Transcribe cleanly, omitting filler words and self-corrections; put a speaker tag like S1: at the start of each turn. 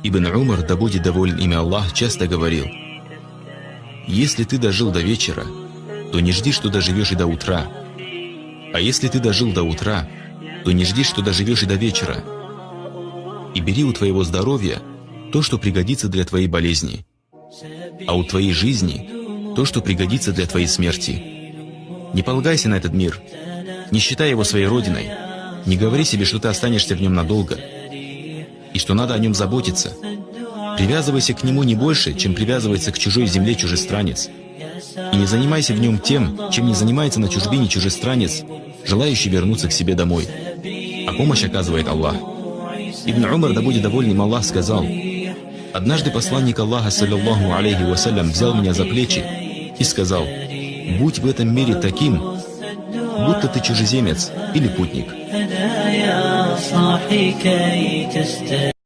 S1: Ибн Умар, да будет доволен ими Аллах, часто говорил: если ты дожил до вечера, то не жди, что доживешь и до утра. А если ты дожил до утра, то не жди, что доживешь и до вечера. И бери у твоего здоровья то, что пригодится для твоей болезни, а у твоей жизни то, что пригодится для твоей смерти. Не полагайся на этот мир, не считай его своей родиной, не говори себе, что ты останешься в нем надолго, и что надо о нем заботиться. Привязывайся к нему не больше, чем привязывается к чужой земле чужестранец. И не занимайся в нем тем, чем не занимается на чужбине чужестранец, желающий вернуться к себе домой. А помощь оказывает Аллах. Ибн Умар, да будет доволен им Аллах, сказал: однажды посланник Аллаха, саллаллаху алейхи вассалям, взял меня за плечи и сказал: будь в этом мире таким, будто ты чужеземец или путник.